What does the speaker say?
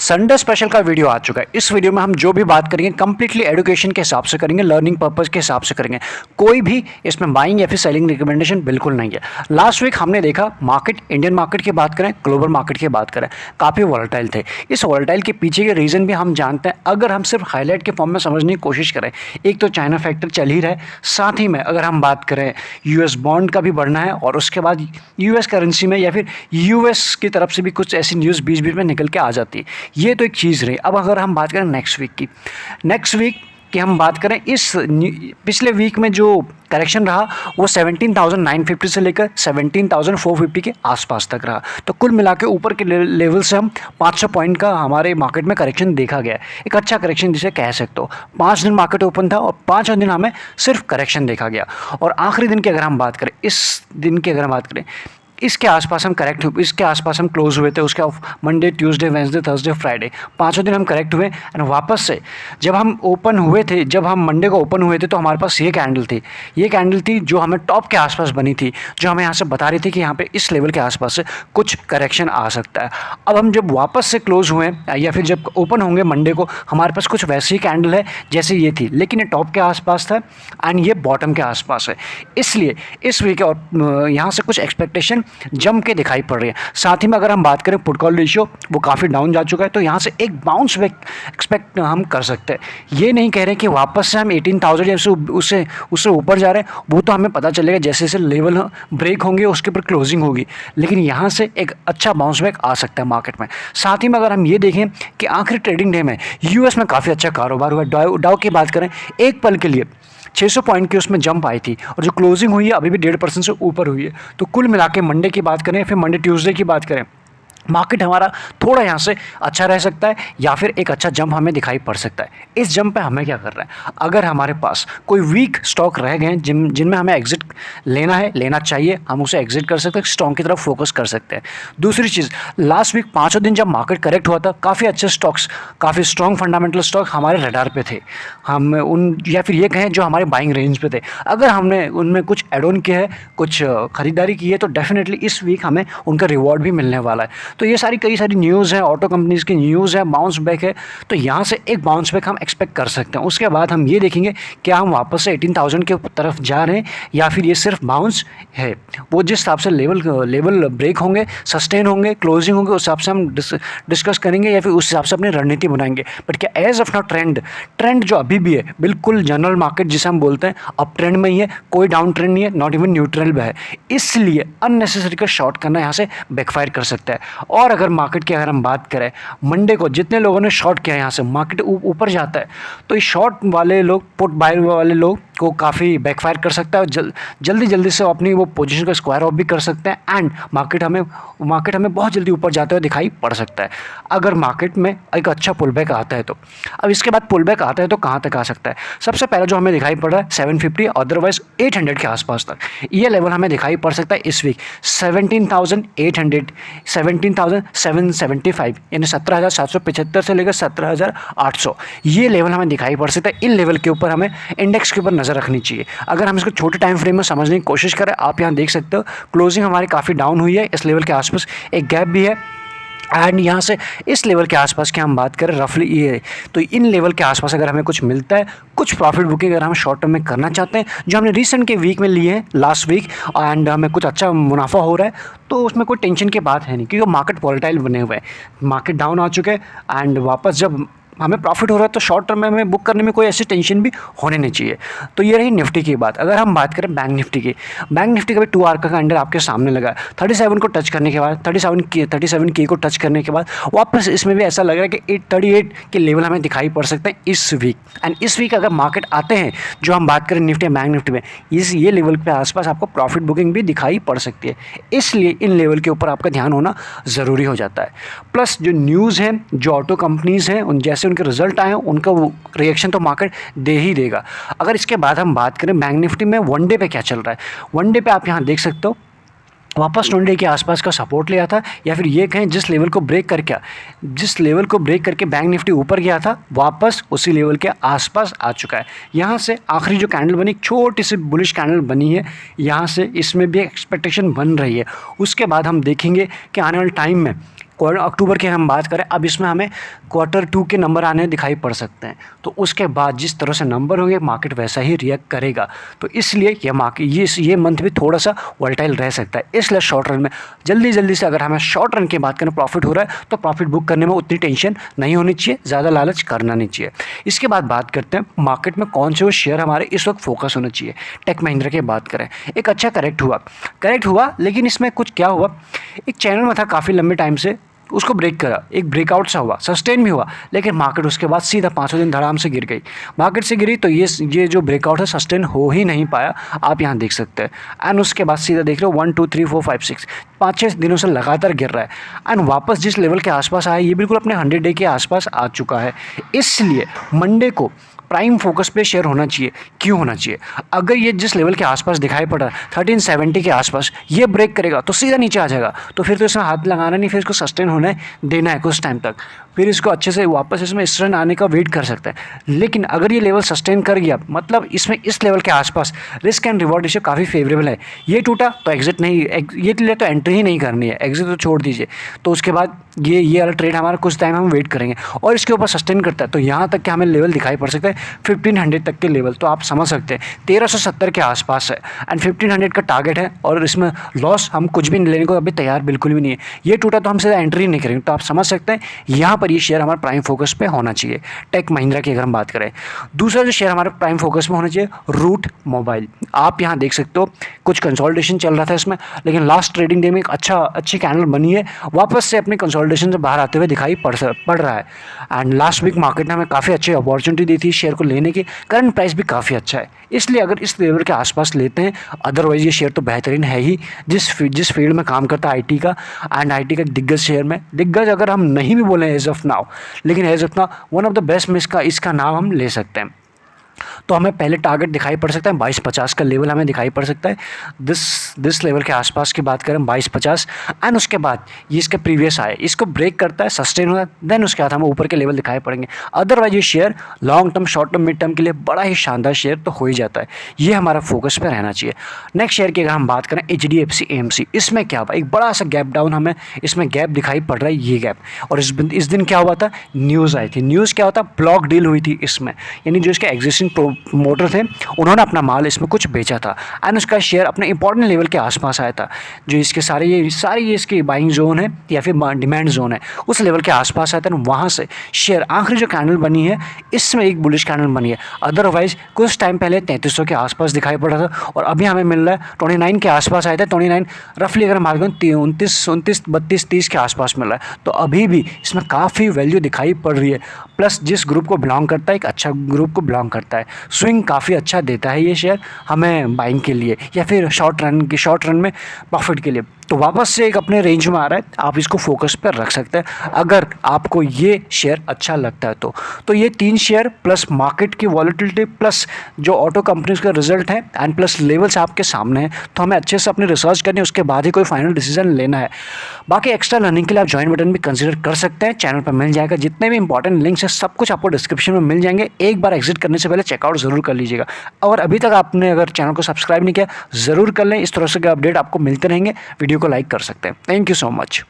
Sunday special का video आ चुका है। इस वीडियो में हम जो भी बात करेंगे कंप्लीटली एजुकेशन के हिसाब से करेंगे, लर्निंग पर्पस के हिसाब से करेंगे। कोई भी इसमें बाइंग या फिर सेलिंग रिकमेंडेशन बिल्कुल नहीं है। लास्ट वीक हमने देखा मार्केट, इंडियन मार्केट की बात करें, ग्लोबल मार्केट की बात करें, काफ़ी वॉलेटाइल थे। इस वॉलेटाइल के पीछे के रीज़न भी हम जानते हैं। अगर हम सिर्फ हाईलाइट के फॉर्म में समझने की कोशिश करें, एक तो चाइना फैक्टर चल ही रहा है, साथ ही में अगर हम बात करें यूएस बॉन्ड का भी बढ़ना है, और उसके बाद यूएस करेंसी में या फिर यूएस की तरफ से भी कुछ ऐसी न्यूज़ बीच बीच में निकल के आ जाती है। ये तो एक चीज़ रही। अब अगर हम बात करें नेक्स्ट वीक की हम बात करें, इस पिछले वीक में जो करेक्शन रहा वो 17,950 से लेकर 17,450 के आसपास तक रहा। तो कुल मिला के ऊपर के लेवल से हम 500 पॉइंट का हमारे मार्केट में करेक्शन देखा गया। एक अच्छा करेक्शन जिसे कह सकते हो। 5 दिन मार्केट ओपन था और 5 दिन हमें सिर्फ करेक्शन देखा गया। और आखिरी दिन की अगर हम बात करें, इस दिन की अगर हम बात करें, इसके आसपास हम करेक्ट हुए, इसके आसपास हम क्लोज हुए थे। उसके Monday, Tuesday, Wednesday, Thursday, Friday, 5 दिन हम करेक्ट हुए। एंड वापस से जब हम ओपन हुए थे, जब हम मंडे को ओपन हुए थे, तो हमारे पास ये कैंडल थी जो हमें टॉप के आसपास बनी थी, जो हमें यहाँ से बता रही थी कि यहाँ पे इस लेवल के आसपास से कुछ करेक्शन आ सकता है। अब हम जब वापस से क्लोज हुए या फिर जब ओपन होंगे मंडे को, हमारे पास कुछ वैसी ही कैंडल है जैसे ये थी, लेकिन ये टॉप के आसपास था एंड ये बॉटम के आसपास है। इसलिए इस वीक और यहाँ से कुछ एक्सपेक्टेशन जम के दिखाई पड़ रही है। साथ ही में अगर हम बात करें पुट कॉल रेशियो, वो काफ़ी डाउन जा चुका है, तो यहाँ से एक बाउंस बैक एक्सपेक्ट हम कर सकते हैं। ये नहीं कह रहे कि वापस से हम 18,000 या उससे ऊपर जा रहे हैं, वो तो हमें पता चलेगा जैसे जैसे लेवल ब्रेक होंगे उसके ऊपर क्लोजिंग होगी, लेकिन यहाँ से एक अच्छा बाउंस बैक आ सकता है मार्केट में। साथ ही में अगर हम ये देखें कि आखिरी ट्रेडिंग डे में यूएस में काफ़ी अच्छा कारोबार हुआ। डाउ की बात करें, एक पल के लिए 600 पॉइंट की उसमें जंप आई थी, और जो क्लोजिंग हुई है अभी भी 1.5% से ऊपर हुई है। तो कुल मिला के मंडे की बात करें, फिर मंडे ट्यूसडे की बात करें, मार्केट हमारा थोड़ा यहाँ से अच्छा रह सकता है या फिर एक अच्छा जंप हमें दिखाई पड़ सकता है। इस जंप पे हमें क्या करना है, अगर हमारे पास कोई वीक स्टॉक रह गए जिनमें हमें एग्जिट लेना चाहिए, हम उसे एग्जिट कर सकते हैं, स्टॉक की तरफ फोकस कर सकते हैं। दूसरी चीज़, लास्ट वीक 5 दिन जब मार्केट करेक्ट हुआ था, काफ़ी अच्छे स्टॉक्स, काफ़ी स्ट्रॉन्ग फंडामेंटल स्टॉक हमारे रडार पे थे। हम उन या फिर ये कहें जो हमारे बाइंग रेंज पे थे, अगर हमने उनमें कुछ एड ऑन किया है, कुछ खरीदारी की है, तो डेफिनेटली इस वीक हमें उनका रिवॉर्ड भी मिलने वाला है। तो ये कई सारी न्यूज़ है, ऑटो कंपनीज़ की न्यूज़ है, बाउंस बैक है, तो यहाँ से एक बाउंस बैक हम एक्सपेक्ट कर सकते हैं। उसके बाद हम ये देखेंगे क्या हम वापस से 18,000 के तरफ जा रहे हैं या फिर ये सिर्फ बाउंस है। वो जिस हिसाब से लेवल ब्रेक होंगे, सस्टेन होंगे, क्लोजिंग होंगे, उस हिसाब से हम डिस्कस करेंगे या फिर उस हिसाब से अपनी रणनीति बनाएंगे। बट क्या एज ऑफ नाउ ट्रेंड जो अभी भी है, बिल्कुल जनरल मार्केट जिसे हम बोलते हैं अप ट्रेंड में ही है, कोई डाउन ट्रेंड नहीं है, नॉट इवन न्यूट्रल भी है। इसलिए अननेसेसरी का शॉर्ट करना यहाँ से बैकफायर कर सकता है। और अगर मार्केट की अगर हम बात करें, मंडे को जितने लोगों ने शॉर्ट किया, यहाँ से मार्केट ऊपर जाता है, तो ये शॉर्ट वाले लोग, पुट बाय वाले लोग को काफ़ी बैकफायर कर सकता है। जल्दी से अपनी वो पोजीशन को स्क्वायर ऑफ भी कर सकते हैं एंड मार्केट हमें बहुत जल्दी ऊपर जाते हुए दिखाई पड़ सकता है, अगर मार्केट में एक अच्छा पुल बैक आता है तो। अब इसके बाद पुल बैक आता है तो कहाँ तक आ सकता है? सबसे पहले जो हमें दिखाई पड़ रहा है 750, अदरवाइज 800 के आसपास तक ये लेवल हमें दिखाई पड़ सकता है इस वीक। 17,800, 17,775 यानी 17,775 से लेकर 17,800 ये लेवल हमें दिखाई पड़ सकता है। इन लेवल के ऊपर हमें इंडेक्स के ऊपर नज़र रखनी चाहिए। अगर हम इसको छोटे टाइम फ्रेम में समझने की कोशिश करें, आप यहाँ देख सकते हो क्लोजिंग हमारी काफ़ी डाउन हुई है, इस लेवल के आसपास एक गैप भी है एंड यहाँ से इस लेवल के आसपास की हम बात करें रफली ये है। तो इन लेवल के आसपास अगर हमें कुछ मिलता है, कुछ प्रॉफिट बुकिंग अगर हम शॉर्ट टर्म में करना चाहते हैं, जो हमने रिसेंट के वीक में लिए हैं, लास्ट वीक, एंड हमें कुछ अच्छा मुनाफा हो रहा है, तो उसमें कोई टेंशन की बात है नहीं, क्योंकि मार्केट वॉलेटाइल बने हुए हैं, मार्केट डाउन आ चुके हैं एंड वापस जब हमें प्रॉफिट हो रहा है तो शॉर्ट टर्म में हमें बुक करने में कोई ऐसी टेंशन भी होने नहीं चाहिए। तो ये रही निफ्टी की बात। अगर हम बात करें बैंक निफ्टी की का भी 2 आवर का कैंडल आपके सामने लगा है। 37 को टच करने के बाद, 37 के को टच करने के बाद वापस इसमें भी ऐसा लग रहा है कि 838 के लेवल हमें दिखाई पड़ सकते हैं इस वीक। एंड इस वीक अगर मार्केट आते हैं, जो हम बात करें निफ्टी बैंक निफ्टी में, ये लेवल पे आसपास आपको प्रॉफिट बुकिंग भी दिखाई पड़ सकती है। इसलिए इन लेवल के ऊपर आपका ध्यान होना ज़रूरी हो जाता है। प्लस जो न्यूज़ है, जो ऑटो कंपनीज़ हैं, उन जैसे उनके रिजल्ट आए उनका वो रिएक्शन तो मार्केट दे ही देगा। अगर इसके बाद हम बात करें बैंक निफ्टी में वन डे पे क्या चल रहा है, वन डे पे आप यहाँ देख सकते हो वापस 20 के आसपास का सपोर्ट लिया था, या फिर ये कहें जिस लेवल को ब्रेक करके बैंक निफ्टी ऊपर गया था, वापस उसी लेवल के आसपास आ चुका है। यहाँ से आखिरी जो कैंडल बनी, छोटी सी बुलिश कैंडल बनी है, यहाँ से इसमें भी एक्सपेक्टेशन बन रही है। उसके बाद हम देखेंगे कि आने वाले टाइम में अक्टूबर की हम बात करें, अब इसमें हमें Q2 के नंबर आने दिखाई पड़ सकते हैं, तो उसके बाद जिस तरह से नंबर होंगे मार्केट वैसा ही रिएक्ट करेगा। तो इसलिए यह मार्केट ये मंथ भी थोड़ा सा वोलेटाइल रह सकता है। इसलिए शॉर्ट रन में जल्दी से अगर हमें शॉर्ट रन की बात करें, प्रॉफिट हो रहा है तो प्रॉफिट बुक करने में उतनी टेंशन नहीं होनी चाहिए, ज़्यादा लालच करना नहीं चाहिए। इसके बाद बात करते हैं मार्केट में कौन से वो शेयर हमारे इस वक्त फोकस होना चाहिए। टेक महिंद्रा की बात करें, एक अच्छा करेक्ट हुआ, लेकिन इसमें कुछ क्या हुआ, एक चैनल में था काफ़ी लंबे टाइम से, उसको ब्रेक करा, एक ब्रेकआउट सा हुआ, सस्टेन भी हुआ, लेकिन मार्केट उसके बाद सीधा 5 दिन धड़ाम से गिर गई। मार्केट से गिरी तो ये जो ब्रेकआउट है सस्टेन हो ही नहीं पाया, आप यहाँ देख सकते हैं। एंड उसके बाद सीधा देख रहे हो 1 2 3 4 5 6 5-6 दिनों से लगातार गिर रहा है। एंड वापस जिस लेवल के आसपास आया, ये बिल्कुल अपने 100 डे के आसपास आ चुका है। इसलिए मंडे को प्राइम फोकस पे शेयर होना चाहिए। क्यों होना चाहिए? अगर ये जिस लेवल के आसपास दिखाई पड़ रहा है 1370 के आसपास, ये ब्रेक करेगा तो सीधा नीचे आ जाएगा, तो फिर तो इसमें हाथ लगाना नहीं, फिर इसको सस्टेन होने देना है कुछ टाइम तक, फिर इसको अच्छे से वापस इसमें इस रन आने का वेट कर सकता है। लेकिन अगर ये लेवल सस्टेन कर गया, मतलब इसमें इस लेवल के आसपास रिस्क एंड रिवॉर्ड रेशियो काफ़ी फेवरेबल है। ये टूटा तो एग्जिट नहीं, ये ले तो एंट्री ही नहीं करनी है, एग्जिट तो छोड़ दीजिए। तो उसके बाद ये वाला ट्रेड हमारा कुछ टाइम हम वेट करेंगे, और इसके ऊपर सस्टेन करता है तो यहाँ तक कि हमें लेवल दिखाई पड़ सकता है 1500 तक के लेवल। तो आप समझ सकते हैं 1370 के आसपास है एंड 1500 का टारगेट है, और इसमें लॉस हम कुछ भी लेने को अभी तैयार बिल्कुल भी नहीं है। ये टूटा तो हम सीधा एंट्री नहीं करेंगे। तो आप समझ सकते हैं यहाँ पर ये शेयर हमारा प्राइम फोकस पे होना चाहिए। टेक महिंद्रा की अगर हम बात करें, दूसरा जो शेयर हमारे प्राइम फोकस में होना चाहिए, रूट मोबाइल। आप यहाँ देख सकते हो कुछ कंसोलिडेशन चल रहा था इसमें, लेकिन लास्ट ट्रेडिंग डे में एक अच्छी कैंडल बनी है, वापस से अपने कंसोलिडेशन से बाहर आते हुए दिखाई पड़ रहा है। एंड लास्ट वीक मार्केट ने हमें काफ़ी अच्छी अपॉर्चुनिटी दी थी शेयर को लेने की, करंट प्राइस भी काफ़ी अच्छा है। इसलिए अगर इस लेवल के आसपास लेते हैं, अदरवाइज ये शेयर तो बेहतरीन है ही। जिस फील्ड में काम करता है आईटी का, एंड आईटी का दिग्गज शेयर में, दिग्गज अगर हम नहीं भी बोलें एज ऑफ नाउ, लेकिन as of now one of the best में इसका नाम हम ले सकते हैं। तो हमें पहले टारगेट दिखाई पड़ सकता है 2250 का लेवल हमें दिखाई पड़ सकता है। दिस लेवल के आसपास की बात करें 2250, एंड उसके बाद ये इसका प्रीवियस आए, इसको ब्रेक करता है, सस्टेन होता है, देन उसके बाद हमें ऊपर के लेवल दिखाई पड़ेंगे। अदरवाइज ये share long term, short term, mid term के लिए बड़ा ही शानदार शेयर तो हो ही जाता है। ये हमारा फोकस पे रहना चाहिए। नेक्स्ट शेयर की अगर हम बात करें HDFC AMC, इसमें क्या हुआ, एक बड़ा सा गैप डाउन हमें इसमें गैप दिखाई पड़ रहा है, ये गैप। और इस दिन क्या हुआ था, न्यूज़ आई थी। न्यूज़ क्या होता, ब्लॉक डील हुई थी इसमें, यानी जो इसके एग्जिस्टिंग प्रमोटर थे उन्होंने अपना माल इसमें कुछ बेचा था, एंड उसका शेयर अपने इंपॉर्टेंट लेवल के आसपास आया था। जो इसके सारे ये इसकी बाइंग जोन है या फिर डिमांड जोन है, उस लेवल के आसपास आया था। वहाँ से शेयर आखिरी जो कैंडल बनी है इसमें एक बुलिश कैंडल बनी है। अदरवाइज कुछ टाइम पहले 3300 के आसपास दिखाई पड़ रहा था, और अभी हमें मिल रहा है 29 के आसपास आया था। 29 रफली अगर मार्केट 29, 32, 30 के आसपास मिल रहा है। तो अभी भी इसमें काफ़ी वैल्यू दिखाई पड़ रही है। प्लस जिस ग्रुप को बिलोंग करता है, एक अच्छा ग्रुप को बिलोंग करता है, स्विंग काफ़ी अच्छा देता है ये शेयर हमें बाइंग के लिए, या फिर शॉर्ट रन में प्रॉफिट के लिए। तो वापस से एक अपने रेंज में आ रहा है, आप इसको फोकस पर रख सकते हैं अगर आपको ये शेयर अच्छा लगता है। तो ये 3 शेयर प्लस मार्केट की वॉलेटिलिटी प्लस जो ऑटो कंपनीज का रिजल्ट है एंड प्लस लेवल्स आपके सामने हैं, तो हमें अच्छे से अपनी रिसर्च करनी है, उसके बाद ही कोई फाइनल डिसीजन लेना है। बाकी एक्स्ट्रा लर्निंग के लिए आप ज्वाइन बटन भी कंसिडर कर सकते हैं, चैनल पर मिल जाएगा। जितने भी इंपॉर्टेंट लिंक्स हैं सब कुछ आपको डिस्क्रिप्शन में मिल जाएंगे। एक बार एग्जिट करने से पहले चेकआउट ज़रूर कर लीजिएगा, और अभी तक आपने अगर चैनल को सब्सक्राइब नहीं किया ज़रूर कर लें। इस तरह से अपडेट आपको मिलते रहेंगे। वीडियो को लाइक कर सकते हैं। Thank you so much.